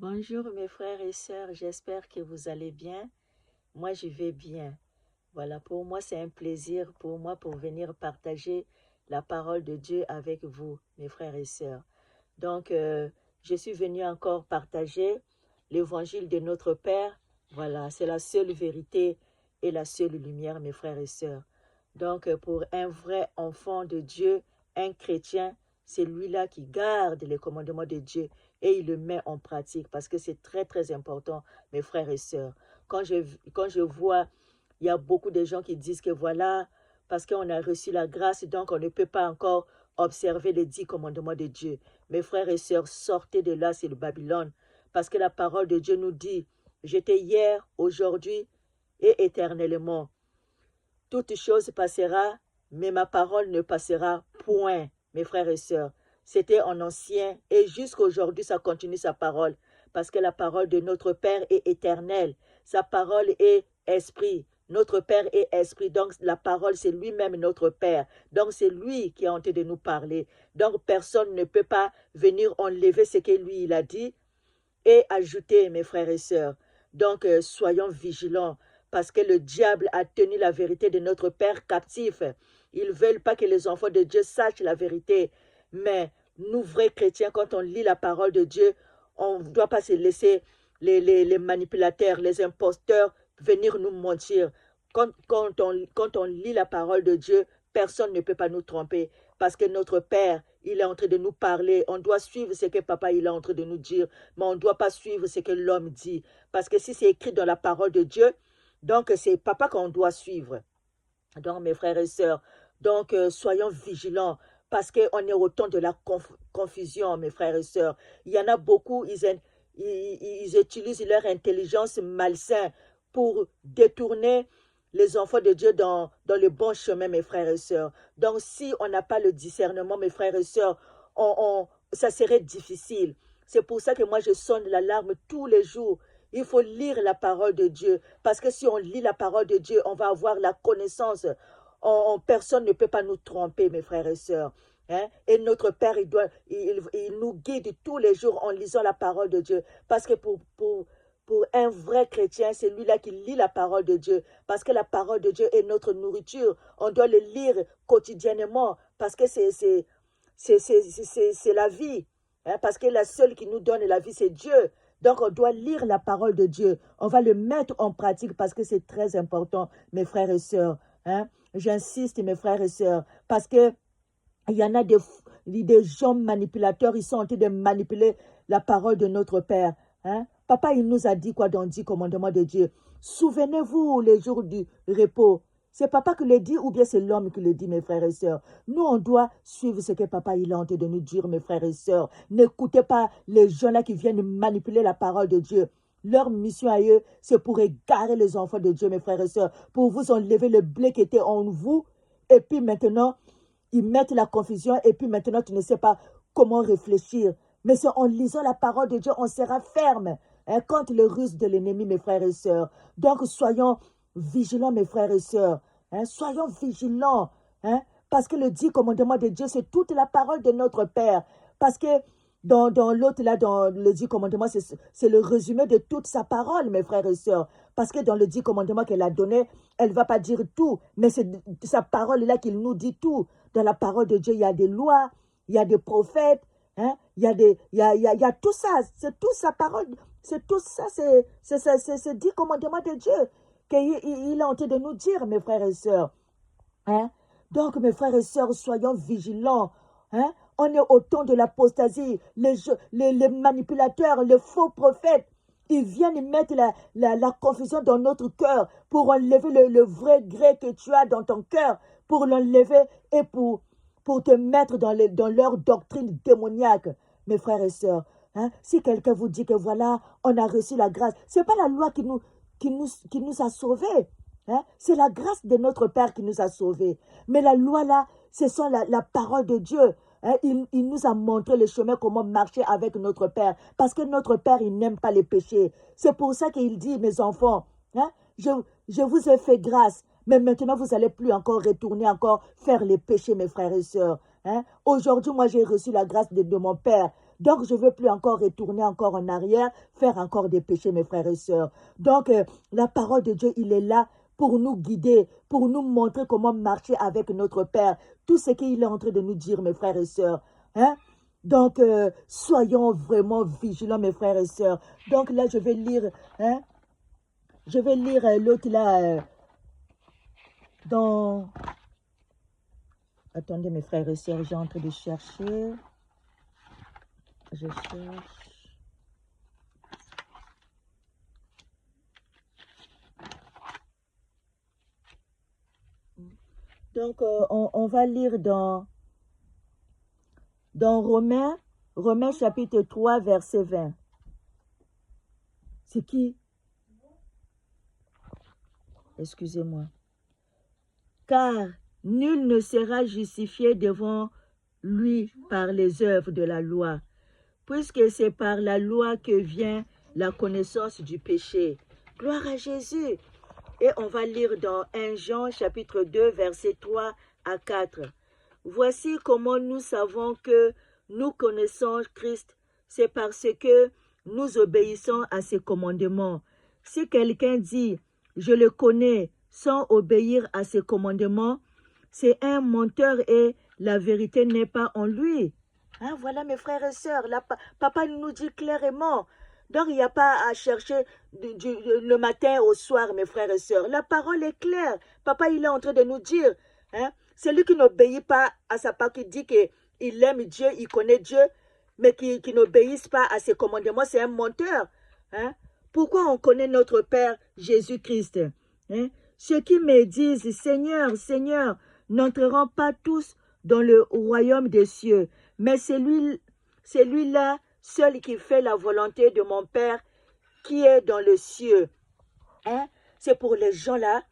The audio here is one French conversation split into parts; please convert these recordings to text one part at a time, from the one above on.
Bonjour mes frères et sœurs, j'espère que vous allez bien. Moi, je vais bien. Voilà, pour moi, c'est un plaisir pour moi pour venir partager la parole de Dieu avec vous, mes frères et sœurs. Donc, je suis venue encore partager l'évangile de notre Père. Voilà, c'est la seule vérité et la seule lumière, mes frères et sœurs. Donc, pour un vrai enfant de Dieu, un chrétien, c'est lui-là qui garde les commandements de Dieu et il le met en pratique parce que c'est très, très important, mes frères et sœurs. Quand je vois, il y a beaucoup de gens qui disent que voilà, parce qu'on a reçu la grâce, donc on ne peut pas encore observer les 10 commandements de Dieu. Mes frères et sœurs, sortez de là, c'est le Babylone. Parce que la parole de Dieu nous dit, j'étais hier, aujourd'hui et éternellement. Toute chose passera, mais ma parole ne passera point, mes frères et sœurs. C'était en ancien et jusqu'à aujourd'hui, ça continue sa parole. Parce que la parole de notre Père est éternelle. Sa parole est esprit. Notre Père est esprit. Donc la parole, c'est lui-même notre Père. Donc c'est lui qui est en train de nous parler. Donc personne ne peut pas venir enlever ce que lui, il a dit et ajouter, mes frères et sœurs. Donc, soyons vigilants parce que le diable a tenu la vérité de notre Père captif. Ils ne veulent pas que les enfants de Dieu sachent la vérité. Mais nous, vrais chrétiens, quand on lit la parole de Dieu, on ne doit pas se laisser les manipulateurs, les imposteurs venir nous mentir. Quand on lit la parole de Dieu, personne ne peut pas nous tromper parce que notre Père, il est en train de nous parler. On doit suivre ce que papa il est en train de nous dire, mais on ne doit pas suivre ce que l'homme dit. Parce que si c'est écrit dans la parole de Dieu, donc c'est papa qu'on doit suivre. Donc mes frères et sœurs, donc soyons vigilants parce qu'on est au temps de la confusion, mes frères et sœurs. Il y en a beaucoup, ils utilisent leur intelligence malsaine pour détourner les enfants de Dieu dans le bon chemin, mes frères et sœurs. Donc, si on n'a pas le discernement, mes frères et sœurs, ça serait difficile. C'est pour ça que moi, je sonne l'alarme tous les jours. Il faut lire la parole de Dieu. Parce que si on lit la parole de Dieu, on va avoir la connaissance. Personne ne peut pas nous tromper, mes frères et sœurs. Hein? Et notre Père, il nous guide tous les jours en lisant la parole de Dieu. Parce que pour un vrai chrétien, c'est lui-là qui lit la parole de Dieu. Parce que la parole de Dieu est notre nourriture. On doit le lire quotidiennement. Parce que c'est la vie. Hein? Parce que la seule qui nous donne la vie, c'est Dieu. Donc, on doit lire la parole de Dieu. On va le mettre en pratique parce que c'est très important, mes frères et sœurs. Hein? J'insiste, mes frères et sœurs, parce que il y en a des gens manipulateurs, ils sont en train de manipuler la parole de notre Père. Hein? Papa, il nous a dit quoi dans 10 commandements de Dieu? Souvenez-vous les jours du repos. C'est papa qui le dit ou bien c'est l'homme qui le dit, mes frères et sœurs. Nous, on doit suivre ce que papa il a en train de nous dire, mes frères et sœurs. N'écoutez pas les gens-là qui viennent manipuler la parole de Dieu. Leur mission à eux, c'est pour égarer les enfants de Dieu, mes frères et sœurs, pour vous enlever le blé qui était en vous. Et puis maintenant, ils mettent la confusion et puis maintenant, tu ne sais pas comment réfléchir. Mais c'est en lisant la parole de Dieu, on sera ferme hein, contre le ruse de l'ennemi, mes frères et sœurs. Donc, soyons vigilants, mes frères et sœurs. Hein, soyons vigilants. Hein, parce que le 10 commandements de Dieu, c'est toute la parole de notre Père. Parce que dans l'autre, là, dans le 10 commandements, c'est le résumé de toute sa parole, mes frères et sœurs. Parce que dans le 10 commandements qu'elle a donné, elle ne va pas dire tout, mais c'est sa parole là qu'il nous dit tout. Dans la parole de Dieu, il y a des lois, il y a des prophètes, hein, il y a tout ça. C'est toute sa parole, c'est tout ça, c'est 10 commandements de Dieu qu'il est en train de nous dire, mes frères et sœurs. Hein? Donc, mes frères et sœurs, soyons vigilants. Hein? On est au temps de l'apostasie. Les manipulateurs, les faux prophètes, ils viennent mettre la confusion dans notre cœur pour enlever le vrai gré que tu as dans ton cœur, pour l'enlever et pour te mettre dans leur doctrine démoniaque, mes frères et sœurs. Hein? Si quelqu'un vous dit que voilà, on a reçu la grâce, ce n'est pas la loi qui nous a sauvés. Hein? C'est la grâce de notre Père qui nous a sauvés. Mais la loi là, ce sont la parole de Dieu. Hein? Il nous a montré le chemin, comment marcher avec notre Père. Parce que notre Père, il n'aime pas les péchés. C'est pour ça qu'il dit, mes enfants, hein, je vous ai fait grâce. Mais maintenant, vous n'allez plus encore retourner, encore faire les péchés, mes frères et sœurs. Hein? Aujourd'hui, moi, j'ai reçu la grâce de mon Père. Donc, je ne veux plus encore retourner encore en arrière, faire encore des péchés, mes frères et sœurs. Donc, la parole de Dieu, il est là pour nous guider, pour nous montrer comment marcher avec notre Père. Tout ce qu'il est en train de nous dire, mes frères et sœurs. Hein? Donc, soyons vraiment vigilants, mes frères et sœurs. Donc là, je vais lire, hein? Je vais lire l'autre là, dans... Attendez, mes frères et sœurs, j'ai en train de chercher. Je cherche. Donc, on va lire dans Romains chapitre 3, verset 20. C'est qui? Excusez-moi. Car nul ne sera justifié devant lui par les œuvres de la loi, puisque c'est par la loi que vient la connaissance du péché. Gloire à Jésus. Et on va lire dans 1 Jean chapitre 2, verset 3 à 4. Voici comment nous savons que nous connaissons Christ, c'est parce que nous obéissons à ses commandements. Si quelqu'un dit « je le connais » sans obéir à ses commandements, c'est un menteur et la vérité n'est pas en lui. Hein, voilà mes frères et sœurs, là, papa nous dit clairement. Donc il n'y a pas à chercher le matin au soir, mes frères et sœurs. La parole est claire. Papa, il est en train de nous dire, hein, celui qui n'obéit pas à sa part, qui dit qu'il aime Dieu, il connaît Dieu, mais qui n'obéisse pas à ses commandements, c'est un menteur. Hein. Pourquoi on connaît notre Père Jésus-Christ? Hein? Ceux qui me disent, Seigneur, Seigneur, n'entreront pas tous dans le royaume des cieux, mais c'est lui-là seul qui fait la volonté de mon Père qui est dans le cieux. Hein? C'est pour les gens-là,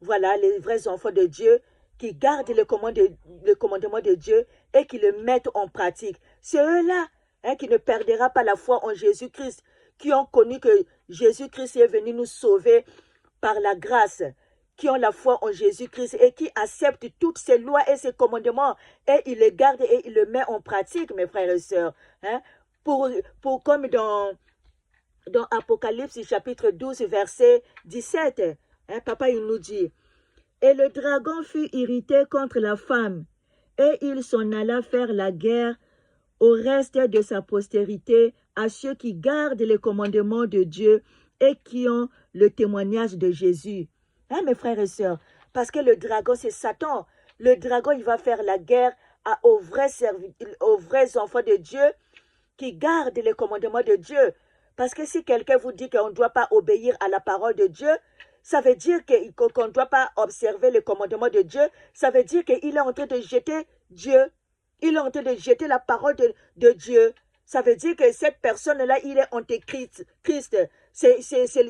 voilà, les vrais enfants de Dieu, qui gardent le commandement de Dieu et qui le mettent en pratique. C'est eux-là, hein, qui ne perdra pas la foi en Jésus-Christ, qui ont connu que Jésus-Christ est venu nous sauver par la grâce, qui ont la foi en Jésus-Christ et qui acceptent toutes ses lois et ses commandements et ils les gardent et ils le mettent en pratique, mes frères et sœurs. Hein? Comme dans Apocalypse chapitre 12, verset 17, hein, papa il nous dit, « Et le dragon fut irrité contre la femme, et il s'en alla faire la guerre au reste de sa postérité, à ceux qui gardent les commandements de Dieu et qui ont le témoignage de Jésus. » Hein, mes frères et sœurs? Parce que le dragon, c'est Satan. Le dragon, il va faire la guerre aux vrais enfants de Dieu qui gardent les commandements de Dieu. Parce que si quelqu'un vous dit qu'on ne doit pas obéir à la parole de Dieu, ça veut dire qu'on ne doit pas observer les commandements de Dieu. Ça veut dire qu'il est en train de jeter Dieu. Il est en train de jeter la parole de Dieu. Ça veut dire que cette personne-là, il est antéchrist. C'est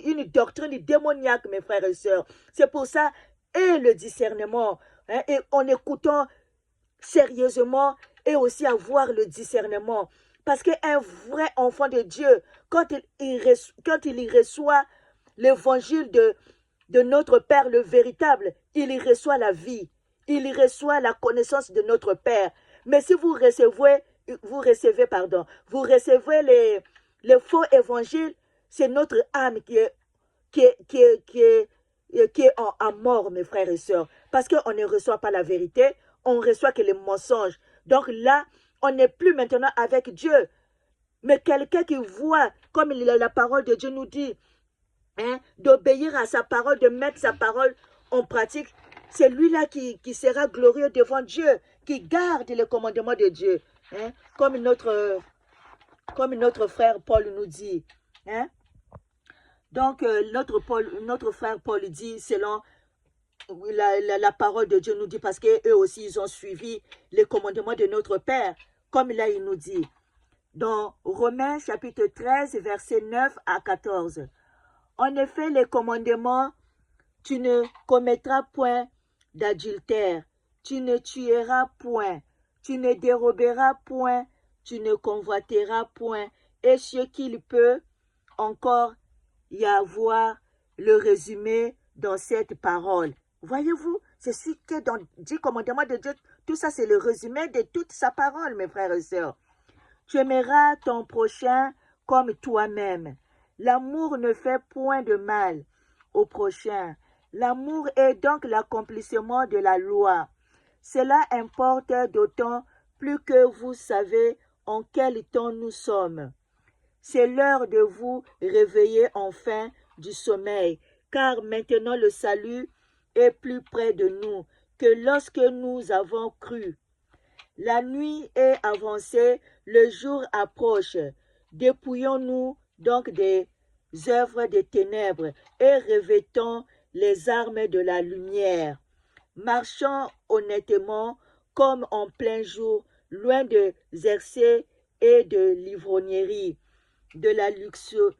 une doctrine démoniaque, mes frères et sœurs. C'est pour ça, et le discernement, hein, et en écoutant sérieusement, et aussi avoir le discernement. Parce qu'un vrai enfant de Dieu, quand il reçoit l'évangile de notre Père, le véritable, il y reçoit la vie. Il y reçoit la connaissance de notre Père. Mais si vous recevez les faux évangiles, c'est notre âme qui est en mort, mes frères et sœurs. Parce qu'on ne reçoit pas la vérité, on reçoit que les mensonges. Donc là, on n'est plus maintenant avec Dieu. Mais quelqu'un qui voit, comme la parole de Dieu nous dit, hein, d'obéir à sa parole, de mettre sa parole en pratique, c'est lui-là qui sera glorieux devant Dieu, qui garde les commandements de Dieu. Hein, comme notre frère Paul nous dit. Hein. Donc, notre frère Paul dit, selon la parole de Dieu nous dit, parce qu'eux aussi, ils ont suivi les commandements de notre Père, comme là, il nous dit. Dans Romains chapitre 13, versets 9 à 14. En effet, les commandements, tu ne commettras point d'adultère, tu ne tueras point, tu ne déroberas point, tu ne convoiteras point, et ce qu'il peut encore y avoir le résumé dans cette parole. Voyez-vous, c'est ce qui est dans 10 commandements de Dieu. Tout ça, c'est le résumé de toute sa parole, mes frères et sœurs. Tu aimeras ton prochain comme toi-même. L'amour ne fait point de mal au prochain. L'amour est donc l'accomplissement de la loi. Cela importe d'autant plus que vous savez en quel temps nous sommes. C'est l'heure de vous réveiller enfin du sommeil, car maintenant le salut est plus près de nous que lorsque nous avons cru. La nuit est avancée, le jour approche. Dépouillons-nous donc des œuvres des ténèbres et revêtons les armes de la lumière. Marchons honnêtement comme en plein jour, loin de exercer et de l'ivrognerie, de la luxure,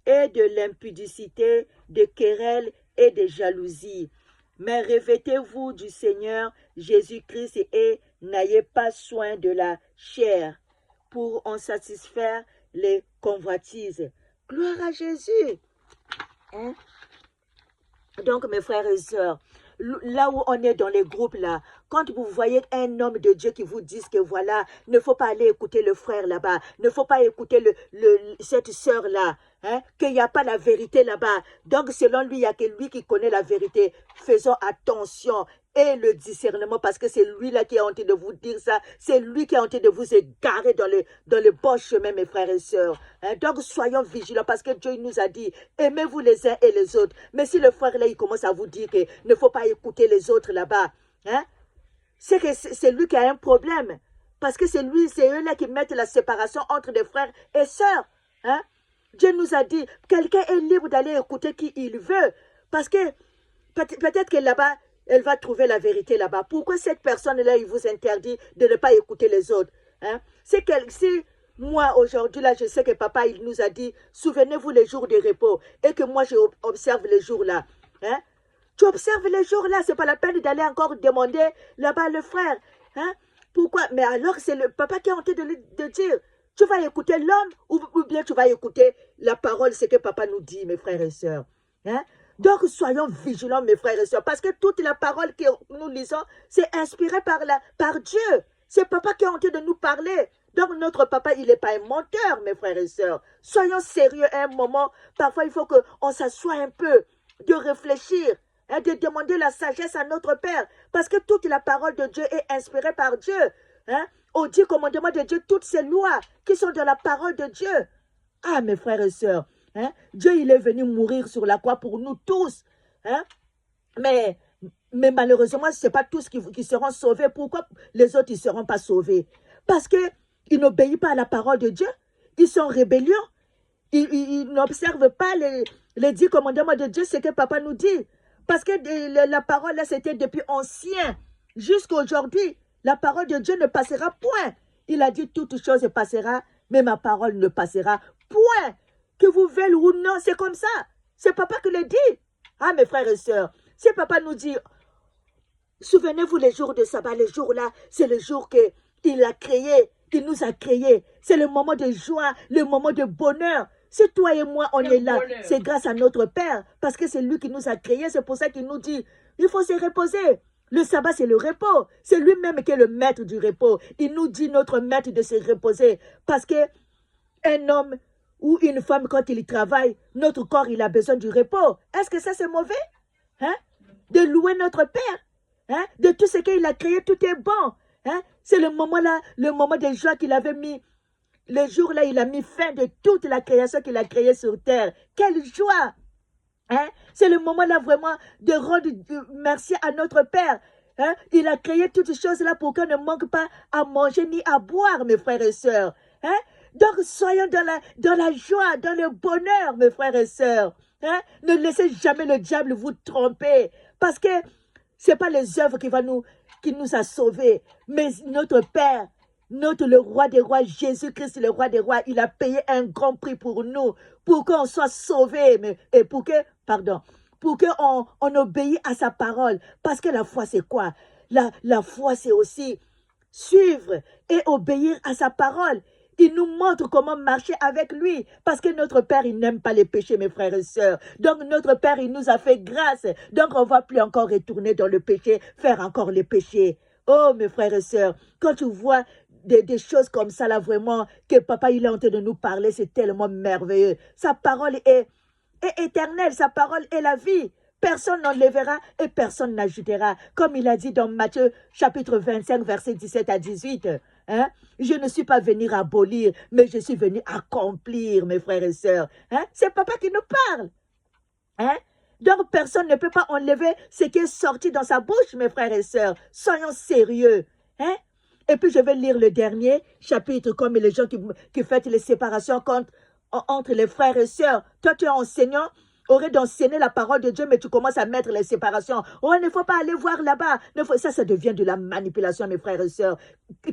et de l'impudicité, de querelles et de jalousie. Mais revêtez-vous du Seigneur Jésus-Christ et n'ayez pas soin de la chair pour en satisfaire les convoitises. Gloire à Jésus. Hein? Donc, mes frères et sœurs, là où on est dans les groupes là, quand vous voyez un homme de Dieu qui vous dit que voilà, ne faut pas aller écouter le frère là-bas, ne faut pas écouter cette sœur là, hein, qu'il n'y a pas la vérité là-bas. Donc selon lui, il n'y a que lui qui connaît la vérité. Faisons attention et le discernement, parce que c'est lui là qui est en train de vous dire ça, c'est lui qui est en train de vous égarer dans le bon chemin, mes frères et sœurs. Hein? Donc soyons vigilants, parce que Dieu nous a dit, aimez-vous les uns et les autres. Mais si le frère là, il commence à vous dire qu'il ne faut pas écouter les autres là-bas, hein? C'est que c'est lui qui a un problème, parce que c'est eux là qui mettent la séparation entre les frères et sœurs. Hein? Dieu nous a dit, quelqu'un est libre d'aller écouter qui il veut, parce que peut-être que là-bas, elle va trouver la vérité là-bas. Pourquoi cette personne-là, il vous interdit de ne pas écouter les autres? Hein? Si moi, aujourd'hui, là, je sais que papa, il nous a dit, souvenez-vous les jours de repos, et que moi, j'observe les jours là. Hein? Tu observes les jours là, c'est pas la peine d'aller encore demander là-bas le frère. Hein? Pourquoi? Mais alors, c'est le papa qui est en train de dire, tu vas écouter l'homme ou bien tu vas écouter la parole, ce que papa nous dit, mes frères et sœurs. Hein? Donc, soyons vigilants, mes frères et sœurs, parce que toute la parole que nous lisons, c'est inspiré par Dieu. C'est papa qui est en train de nous parler. Donc, notre papa, il n'est pas un menteur, mes frères et sœurs. Soyons sérieux un moment. Parfois, il faut qu'on s'assoie un peu, de réfléchir, hein, de demander la sagesse à notre Père. Parce que toute la parole de Dieu est inspirée par Dieu. Hein? Au 10 commandements de Dieu, toutes ces lois qui sont dans la parole de Dieu. Ah, mes frères et sœurs. Hein? Dieu, il est venu mourir sur la croix pour nous tous. Hein? Mais malheureusement, ce n'est pas tous qui seront sauvés. Pourquoi les autres ne seront pas sauvés? Parce qu'ils n'obéissent pas à la parole de Dieu. Ils sont en rébellion. Ils n'observent pas les 10 commandements de Dieu, ce que papa nous dit. Parce que la parole, là, c'était depuis ancien jusqu'à aujourd'hui. La parole de Dieu ne passera point. Il a dit, toute chose passera, mais ma parole ne passera point. Que vous veuillez ou non, c'est comme ça. C'est papa qui le dit. Ah, mes frères et sœurs, si papa nous dit, souvenez-vous les jours de sabbat, les jours là, c'est le jour qu'il a créé, qu'il nous a créé. C'est le moment de joie, le moment de bonheur. Si toi et moi, on est là, c'est grâce à notre Père, parce que c'est lui qui nous a créés. C'est pour ça qu'il nous dit, il faut se reposer. Le sabbat, c'est le repos. C'est lui-même qui est le maître du repos. Il nous dit, notre maître, de se reposer. Parce que un homme ou une femme, quand il travaille, notre corps, il a besoin du repos. Est-ce que ça, c'est mauvais? Hein? De louer notre Père. Hein? De tout ce qu'il a créé, tout est bon. Hein? C'est le moment là, le moment de joie qu'il avait mis. Le jour là, il a mis fin de toute la création qu'il a créée sur terre. Quelle joie! Hein? C'est le moment là vraiment de rendre merci à notre Père. Hein? Il a créé toutes ces choses là pour qu'on ne manque pas à manger ni à boire, mes frères et sœurs. Hein? Donc soyons dans la joie, dans le bonheur, mes frères et sœurs. Hein? Ne laissez jamais le diable vous tromper. Parce que ce n'est pas les œuvres qui nous a sauvés, mais notre Père. Le roi des rois, Jésus-Christ, le roi des rois, il a payé un grand prix pour nous, pour qu'on soit sauvés, et pour qu'on obéisse à sa parole. Parce que la foi, c'est quoi? La foi, c'est aussi suivre et obéir à sa parole. Il nous montre comment marcher avec lui. Parce que notre Père, il n'aime pas les péchés, mes frères et sœurs. Donc notre Père, il nous a fait grâce. Donc on ne va plus encore retourner dans le péché, faire encore les péchés. Oh, mes frères et sœurs, quand tu vois des choses comme ça, là, vraiment, que papa, il est en train de nous parler, c'est tellement merveilleux. Sa parole est éternelle, sa parole est la vie. Personne n'enlèvera et personne n'ajoutera. Comme il a dit dans Matthieu chapitre 25, versets 17 à 18. Hein? Je ne suis pas venu abolir, mais je suis venu accomplir, mes frères et sœurs. Hein? C'est papa qui nous parle. Hein? Donc, personne ne peut pas enlever ce qui est sorti dans sa bouche, mes frères et sœurs. Soyons sérieux. Hein? Et puis, je vais lire le dernier chapitre, comme les gens qui fêtent les séparations entre les frères et sœurs. Toi, tu es enseignant, aurait d'enseigner la parole de Dieu, mais tu commences à mettre les séparations. Oh, il ne faut pas aller voir là-bas. Ça devient de la manipulation, mes frères et sœurs.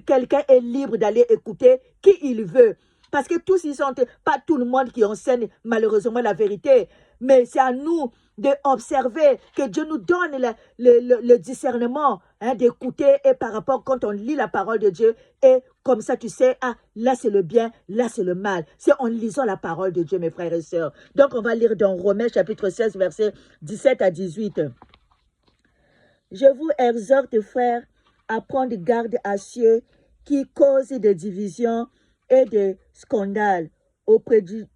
Quelqu'un est libre d'aller écouter qui il veut. Parce que tous, ils sont pas tout le monde qui enseigne malheureusement la vérité. Mais c'est à nous d'observer, que Dieu nous donne le discernement, hein, d'écouter, et par rapport quand on lit la parole de Dieu, et comme ça tu sais, ah, là c'est le bien, là c'est le mal. C'est en lisant la parole de Dieu, mes frères et sœurs. Donc on va lire dans Romains chapitre 16, versets 17 à 18. Je vous exhorte, frères, à prendre garde à ceux qui causent des divisions et des scandales au préjudice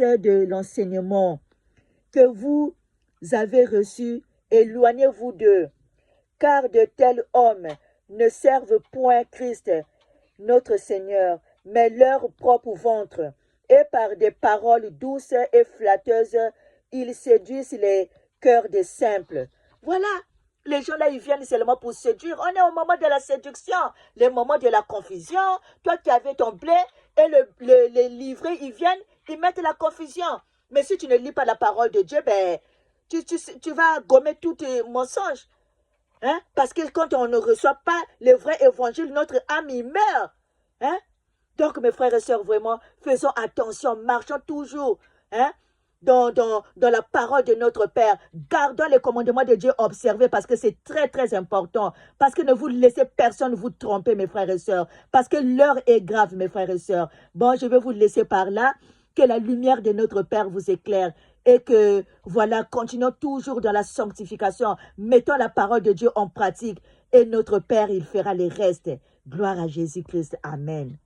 de l'enseignement que vous avez reçu. Éloignez-vous d'eux, car de tels hommes ne servent point Christ, notre Seigneur, mais leur propre ventre, et par des paroles douces et flatteuses, ils séduisent les cœurs des simples. Voilà, les gens là, ils viennent seulement pour séduire. On est au moment de la séduction, le moment de la confusion. Toi qui avais ton blé, et les livrés, ils viennent, ils mettent la confusion. Mais si tu ne lis pas la parole de Dieu, ben, tu vas gommer tout mensonge. Hein? Parce que quand on ne reçoit pas le vrai évangile, notre âme y meurt. Hein? Donc, mes frères et sœurs, vraiment, faisons attention, marchons toujours, hein, dans la parole de notre Père. Gardons les commandements de Dieu, observés, parce que c'est très, très important. Parce que ne vous laissez personne vous tromper, mes frères et sœurs. Parce que l'heure est grave, mes frères et sœurs. Bon, je vais vous laisser par là. Que la lumière de notre Père vous éclaire. Et que, voilà, continuons toujours dans la sanctification. Mettons la parole de Dieu en pratique. Et notre Père, il fera les restes. Gloire à Jésus-Christ. Amen.